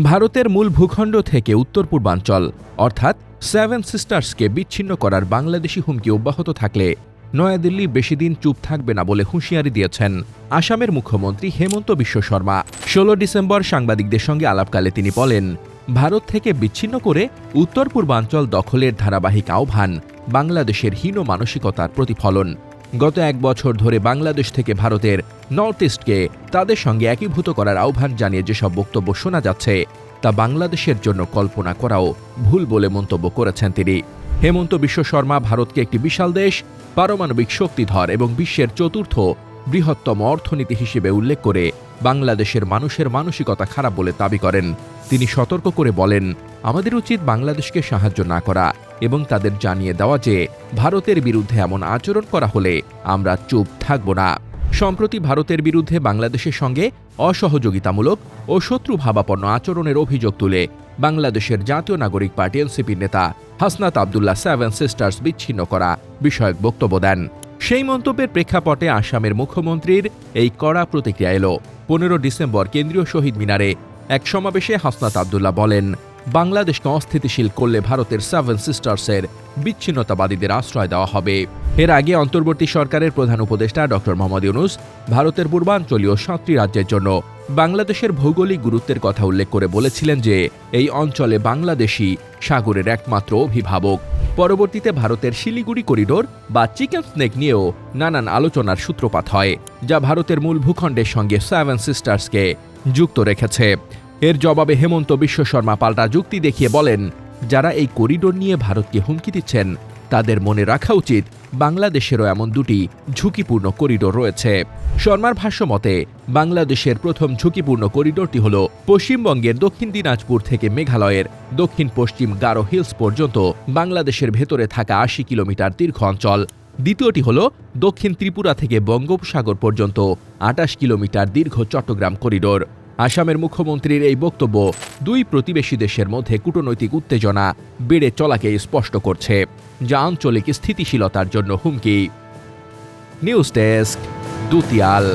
ভারতের মূল ভূখণ্ড থেকে উত্তর পূর্বাঞ্চল অর্থাৎ সেভেন সিস্টার্সকে বিচ্ছিন্ন করার বাংলাদেশি হুমকি অব্যাহত থাকলে নয়াদিল্লি বেশিদিন চুপ থাকবে না বলে হুঁশিয়ারি দিয়েছেন আসামের মুখ্যমন্ত্রী হেমন্ত বিশ্ব শর্মা। ১৬ ডিসেম্বর সাংবাদিকদের সঙ্গে আলাপকালে তিনি বলেন, ভারত থেকে বিচ্ছিন্ন করে উত্তর পূর্বাঞ্চল দখলের ধারাবাহিক আহ্বান বাংলাদেশের হীন মানসিকতার প্রতিফলন। গত এক বছর ধরে বাংলাদেশ থেকে ভারতের নর্থ ইস্টকে তাদের সঙ্গে একীভূত করার আহ্বান জানিয়ে যেসব বক্তব্য শোনা যাচ্ছে তা বাংলাদেশের জন্য কল্পনা করাও ভুল বলে মন্তব্য করেছেন তিনি। হেমন্ত বিশ্ব শর্মা ভারতকে একটি বিশাল দেশ, পারমাণবিক শক্তিধর এবং বিশ্বের চতুর্থ বৃহত্তম অর্থনীতি হিসেবে উল্লেখ করে বাংলাদেশের মানুষের মানসিকতা খারাপ বলে দাবি করেন। তিনি সতর্ক করে বলেন, আমাদের উচিত বাংলাদেশকে সাহায্য না করা এবং তাদের জানিয়ে দেওয়া যে ভারতের বিরুদ্ধে এমন আচরণ করা হলে আমরা চুপ থাকব না। সম্প্রতি ভারতের বিরুদ্ধে বাংলাদেশের সঙ্গে অসহযোগিতামূলক ও শত্রুভাবাপন্ন আচরণের অভিযোগ তুলে বাংলাদেশের জাতীয় নাগরিক পার্টি এনসিপির নেতা হাসনাত আবদুল্লাহ সেভেন সিস্টার্স বিচ্ছিন্ন করা বিষয়ক বক্তব্য দেন। সেই মন্তব্যের প্রেক্ষাপটে আসামের মুখ্যমন্ত্রীর এই কড়া প্রতিক্রিয়া এলো। ১৫ ডিসেম্বর কেন্দ্রীয় শহীদ মিনারে এক সমাবেশে হাসনাত আবদুল্লাহ বলেন, বাংলাদেশকে অস্থিতিশীল করলে ভারতের সেভেন সিস্টার্সের বিচ্ছিন্নতাবাদীদের আশ্রয় দেওয়া হবে। এর আগে অন্তর্বর্তী সরকারের প্রধান উপদেষ্টা ড. মোহাম্মদ ইউনূস ভারতের পূর্বাঞ্চলীয় ৭টি রাজ্যের জন্য বাংলাদেশের ভৌগোলিক গুরুত্বের কথা উল্লেখ করে বলেছিলেন যে এই অঞ্চলে বাংলাদেশই সাগরের একমাত্র অভিভাবক। পরবর্তীতে ভারতের শিলিগুড়ি করিডোর বা চিকেন স্নেক নিয়েও নানান আলোচনার সূত্রপাত হয়, যা ভারতের মূল ভূখণ্ডের সঙ্গে সেভেন সিস্টার্সকে যুক্ত রেখেছে। এর জবাবে হেমন্ত বিশ্ব শর্মা পাল্টা যুক্তি দেখিয়ে বলেন, যারা এই করিডোর নিয়ে ভারতকে হুমকি দিচ্ছেন তাদের মনে রাখা উচিত বাংলাদেশেরও এমন দুটি ঝুঁকিপূর্ণ করিডোর রয়েছে। শর্মার ভাষ্য মতে বাংলাদেশের প্রথম ঝুঁকিপূর্ণ করিডোরটি হল পশ্চিমবঙ্গের দক্ষিণ দিনাজপুর থেকে মেঘালয়ের দক্ষিণ পশ্চিম গারো হিলস পর্যন্ত বাংলাদেশের ভেতরে থাকা ৮০ কিলোমিটার দীর্ঘ অঞ্চল। দ্বিতীয়টি হল দক্ষিণ ত্রিপুরা থেকে বঙ্গোপসাগর পর্যন্ত ২৮ কিলোমিটার দীর্ঘ চট্টগ্রাম করিডোর। আসামের মুখ্যমন্ত্রীর এই বক্তব্য দুই প্রতিবেশী দেশের মধ্যে কূটনৈতিক উত্তেজনা বেড়ে চলাকে স্পষ্ট করছে, যা আঞ্চলিক স্থিতিশীলতার জন্য হুমকি। News desk, দুতিয়াল।